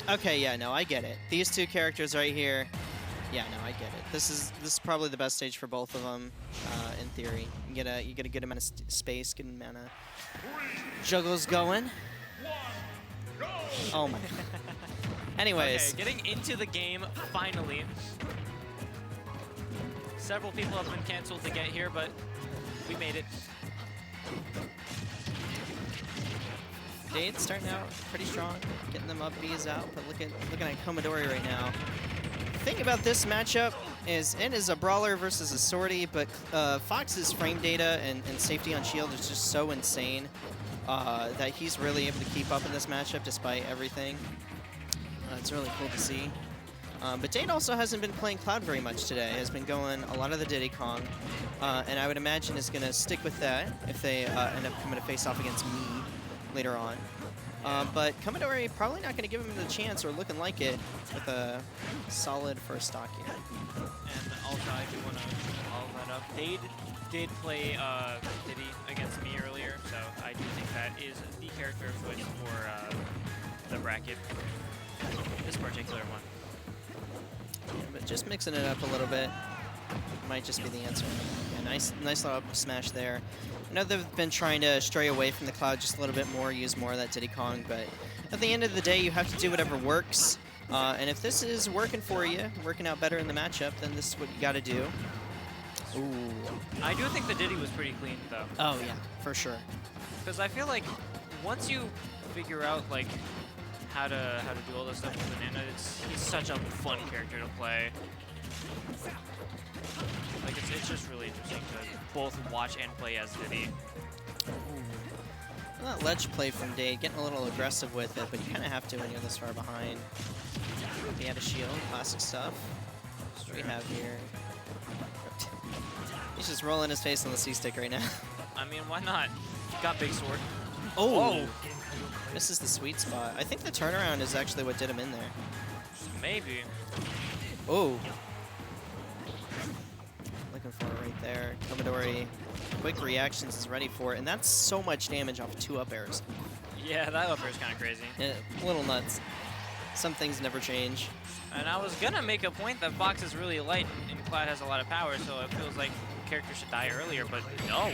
Okay, yeah, no, I get it. These two characters right here, yeah, no, I get it. This is probably the best stage for both of them, in theory. You get a good amount of space, good amount of juggles going. Oh my. Anyways. Okay, getting into the game finally. Several people have been canceled to get here, but we made it. Dade starting out pretty strong, getting them up B's out, but looking at Komidori right now. The thing about this matchup is it is a brawler versus a sortie, but Fox's frame data and safety on shield is just so insane that he's really able to keep up in this matchup despite everything. It's really cool to see. But Dade also hasn't been playing Cloud very much today. Has been going a lot of the Diddy Kong, and I would imagine is going to stick with that if they end up coming to face off against me later on. But Komidori probably not going to give him the chance, or looking like it, with a solid first stock here. And also, I do want to follow that up. Dade did play Diddy against me earlier, so I do think that is the character of choice for the bracket. This particular one. Yeah, but just mixing it up a little bit might just be the answer. Yeah, nice little up smash there. I know they've been trying to stray away from the Cloud just a little bit more, use more of that Diddy Kong, but at the end of the day, you have to do whatever works. And if this is working for you, working out better in the matchup, then this is what you got to do. Ooh. I do think the Diddy was pretty clean, though. Oh, yeah, for sure. Because I feel like once you figure out, like, how to do all this stuff with Banana, he's such a fun character to play. Like, it's just really interesting to both watch and play as Diddy. Well, that ledge play from Dade, getting a little aggressive with it, but you kind of have to when you're this far behind. He had a shield, classic stuff. That's what we have here. He's just rolling his face on the C-stick right now. I mean, why not? Got big sword. Oh! Misses the sweet spot. I think the turnaround is actually what did him in there. Maybe. Oh! Looking for it right there. Komidori, quick reactions, is ready for it, and that's so much damage off of 2 up airs. Yeah, that up air is kind of crazy. Yeah, a little nuts. Some things never change. And I was gonna make a point that Fox is really light and Cloud has a lot of power, so it feels like characters should die earlier, but no.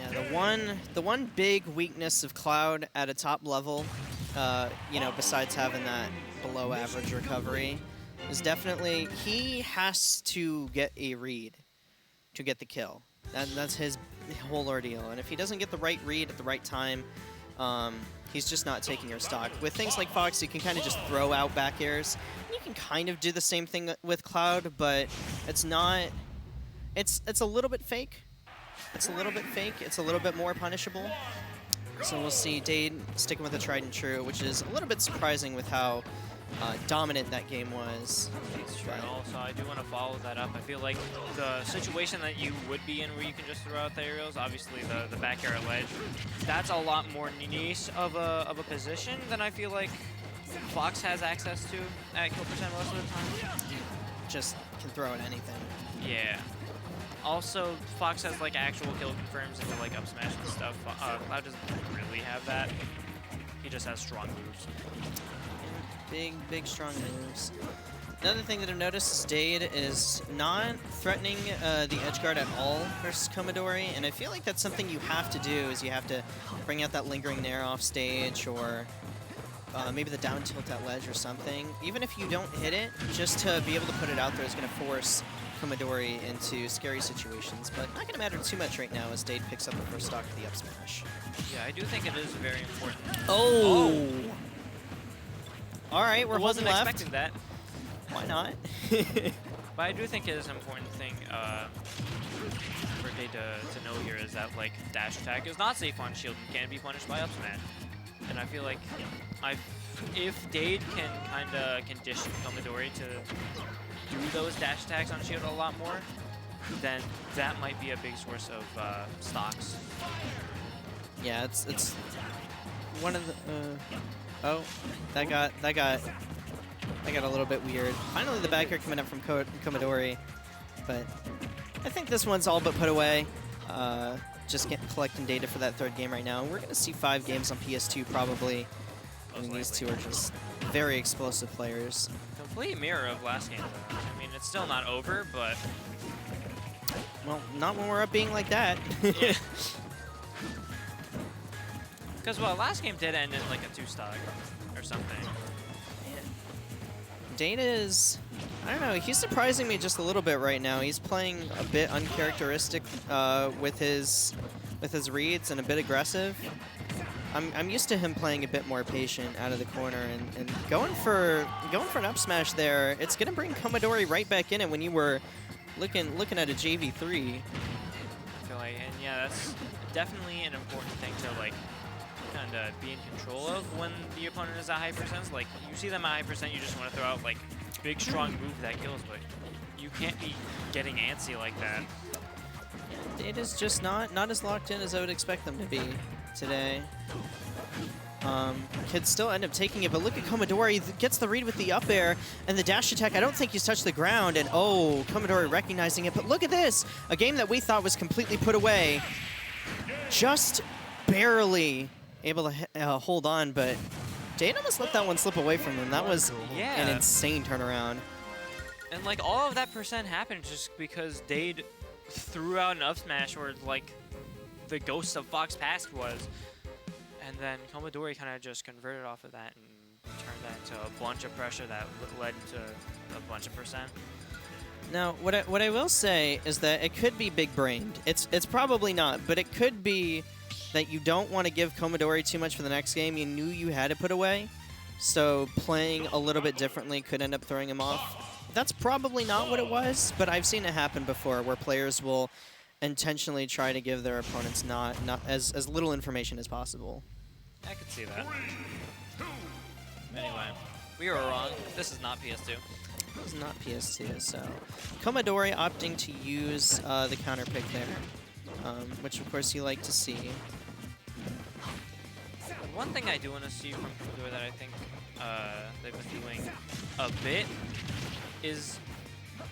Yeah, the one big weakness of Cloud at a top level, you know, besides having that below average recovery, is definitely he has to get a read to get the kill. That's his whole ordeal, and if he doesn't get the right read at the right time, he's just not taking your stock. With things like Fox, you can kind of just throw out back airs. You can kind of do the same thing with Cloud, but it's not. It's a little bit fake. It's a little bit fake. It's a little bit more punishable. So we'll see Dade sticking with the tried and true, which is a little bit surprising with how dominant that game was. It's true. Also, I do want to follow that up. I feel like the situation that you would be in where you can just throw out the aerials, obviously the back air ledge, that's a lot more niche of a position than I feel like Fox has access to at kill percent most of the time. Just can throw at anything. Yeah. Also, Fox has like actual kill confirms into like up smash and stuff. Cloud doesn't really have that. He just has strong moves. Big, strong moves. Another thing that I've noticed is Dade is not threatening the edge guard at all versus Komidori, and I feel like that's something you have to do, is you have to bring out that lingering nair off stage, or maybe the down tilt at ledge or something. Even if you don't hit it, just to be able to put it out there is going to force Komidori into scary situations, but not going to matter too much right now as Dade picks up the first stock of the up smash. Yeah, I do think it is very important. Oh! All right, we're wasn't left. expecting that. Why not? But I do think it is an important thing for Dade to know here is that like dash attack is not safe on shield and can be punished by up smash. And I feel like if Dade can kind of condition Komidori to do those dash attacks on shield a lot more, then that might be a big source of stocks. Yeah, it's one of the. Oh, that got a little bit weird. Finally, the back air coming up from Komidori, but I think this one's all but put away. Just collecting data for that third game right now. We're gonna see 5 games on PS2 probably. I mean, most these likely. two are just very explosive players. Complete mirror of last game, though. I mean, it's still not over, but Well, not when we're up being like that. yeah. Because, well, last game did end in like a 2-stock or something. Dade is, I don't know, he's surprising me just a little bit right now. He's playing a bit uncharacteristic with his reads and a bit aggressive. I'm used to him playing a bit more patient out of the corner and going for an up smash there. It's gonna bring Komidori right back in it when you were looking at a JV3. I feel like, and yeah, that's definitely an important thing to like kind of be in control of when the opponent is at high percents. Like, you see them at high percent, you just want to throw out like big strong move that kills, but you can't be getting antsy like that. Dade is just not as locked in as I would expect them to be today. Could still end up taking it, but look at Komidori, gets the read with the up air and the dash attack. I don't think he's touched the ground, and oh, Komidori recognizing it, but look at this! A game that we thought was completely put away. Just barely able to hold on, but Dade almost let that one slip away from him. That was an insane turnaround. And like all of that percent happened just because Dade threw out an up smash where like the ghost of Fox Past was. And then Komidori kind of just converted off of that and turned that into a bunch of pressure that led to a bunch of percent. Now, what I will say is that it could be big-brained. It's probably not, but it could be that you don't want to give Komidori too much for the next game. You knew you had to put away, so playing a little bit differently could end up throwing him off. That's probably not what it was, but I've seen it happen before where players will intentionally try to give their opponents not as little information as possible. I could see that. Anyway, we were wrong. This is not PS2. It's not PS2, so Komidori opting to use the counter pick there, which of course you like to see. One thing I do want to see from Komidori that I think they've been doing a bit is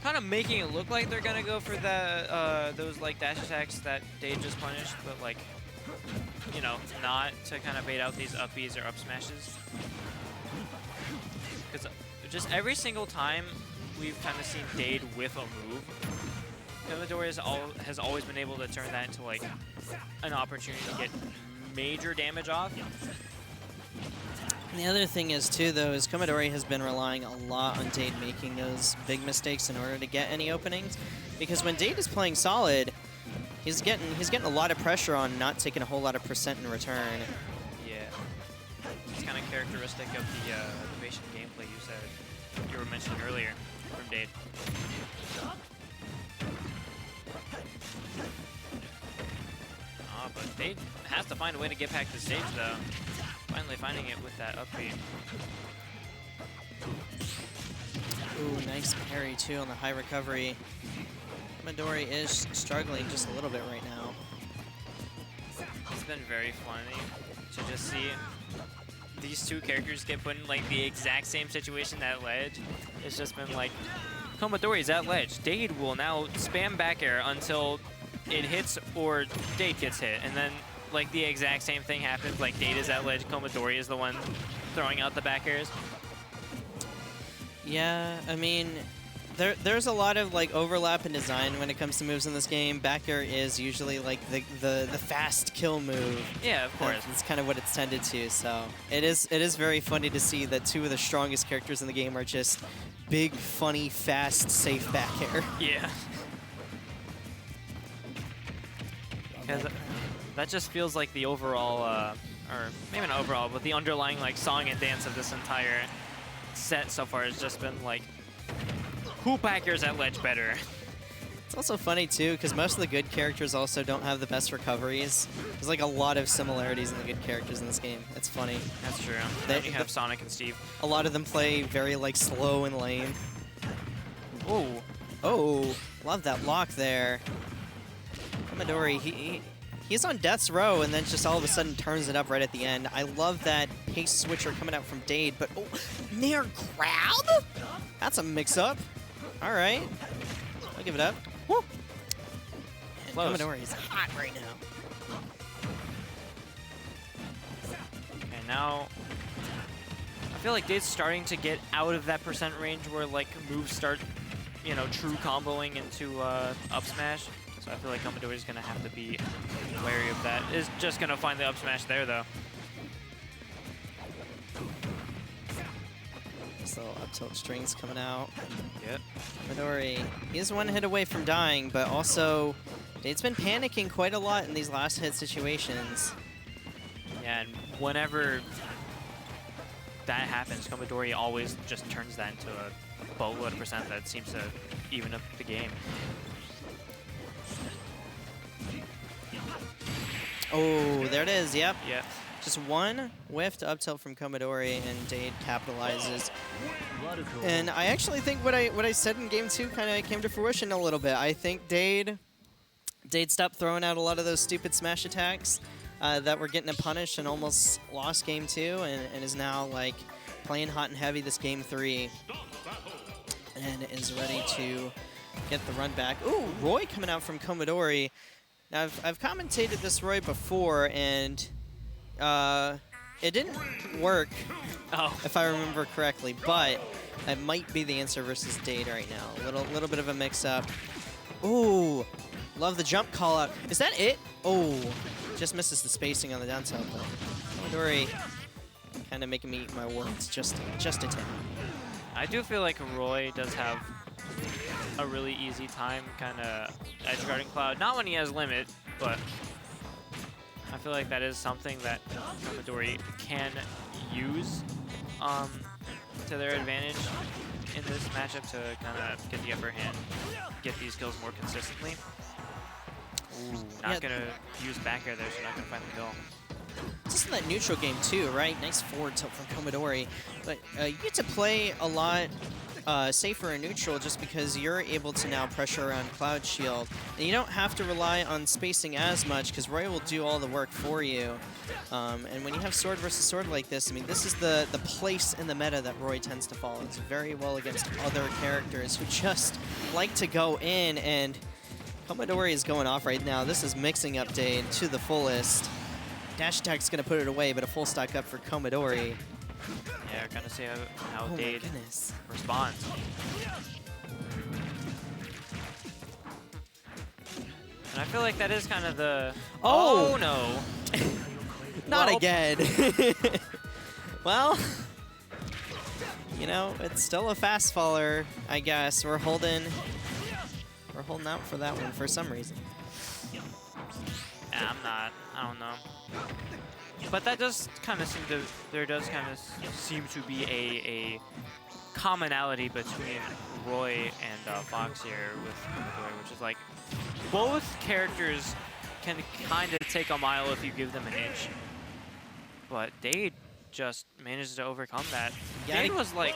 kind of making it look like they're gonna go for the those like dash attacks that Dade just punished, but like, you know, not to kind of bait out these up Bs or up smashes. Because just every single time we've kind of seen Dade whiff a move, Komidori has always been able to turn that into like an opportunity to get major damage off. And the other thing is too, though, is Komidori has been relying a lot on Dade making those big mistakes in order to get any openings, because when Dade is playing solid, he's getting a lot of pressure on not taking a whole lot of percent in return. Yeah, it's kind of characteristic of the patient gameplay you were mentioning earlier from Dade. But Dade has to find a way to get back to stage, though. Finally finding it with that up B. Ooh, nice parry, too, on the high recovery. Komidori is struggling just a little bit right now. It's been very funny to just see these two characters get put in like the exact same situation at ledge. It's just been like, Komidori's at ledge. Dade will now spam back air until it hits or Dade gets hit, and then like the exact same thing happens. Like Dade is at ledge, Komidori is the one throwing out the back airs. Yeah, I mean, there's a lot of like overlap in design when it comes to moves in this game. Back air is usually like the fast kill move. Yeah, of course. That's kind of what it's tended to. So it is very funny to see that two of the strongest characters in the game are just big, funny, fast, safe back air. Yeah. Because that just feels like the overall, or maybe not overall, but the underlying like song and dance of this entire set so far has just been like, who back airs at ledge better? It's also funny too, because most of the good characters also don't have the best recoveries. There's like a lot of similarities in the good characters in this game. It's funny. That's true. Then you have Sonic and Steve. A lot of them play very like slow and lame. Oh. Oh, love that lock there. Komidori, he's on death's row and then just all of a sudden turns it up right at the end. I love that pace switcher coming out from Dade, but oh, Nair grab? That's a mix-up. All right, I'll give it up. Woo! Komidori's hot right now. And now I feel like Dade's starting to get out of that percent range where like moves start, you know, true comboing into up smash. So I feel like Komidori is gonna have to be wary of that. Is just gonna find the up smash there though. This little up tilt strings coming out. Yep. Komidori, he's one hit away from dying, but also Dade's been panicking quite a lot in these last hit situations. Yeah, and whenever that happens, Komidori always just turns that into a boatload of percent that seems to even up the game. Oh, there it is, yep. Yep. Just one whiffed up tilt from Komidori, and Dade capitalizes. And I actually think what I said in game 2 kind of came to fruition a little bit. I think Dade stopped throwing out a lot of those stupid smash attacks that were getting him punished and almost lost game 2, and is now like playing hot and heavy this game 3, and is ready to get the run back. Ooh, Roy coming out from Komidori. Now I've commentated this Roy before, and it didn't work, if I remember correctly, but that might be the answer versus Dade right now. Little bit of a mix-up. Ooh, love the jump call-out. Is that it? Oh, just misses the spacing on the down tilt, but Komidori kind of making me eat my words just a tad. I do feel like Roy does have a really easy time kind of edge guarding Cloud. Not when he has limit, but I feel like that is something that Komidori can use to their advantage in this matchup to kind of get the upper hand, get these kills more consistently. Ooh, not gonna use back air there, so not gonna find the kill. Just in that neutral game too, right? Nice forward tilt from Komidori, but you get to play a lot safer in neutral just because you're able to now pressure around Cloud Shield. And you don't have to rely on spacing as much because Roy will do all the work for you. And when you have sword versus sword like this, I mean, this is the place in the meta that Roy tends to fall. It's very well against other characters who just like to go in, and Komidori is going off right now. This is mixing up Dade to the fullest. Dash attack's gonna put it away, but a full stock up for Komidori. Yeah, we're gonna see how Oh Dade my goodness. responds. And I feel like that is kind of the... Oh! No! Not Well. again. Well, you know, it's still a fast faller, I guess. We're holding out for that one for some reason. Yeah, I'm not. I don't know. But that does kind of seem to... There does kind of seem to be a commonality between Roy and Fox here with Komidori, which is like both characters can kind of take a mile if you give them an inch. But Dade just managed to overcome that. Yeah, Dade was like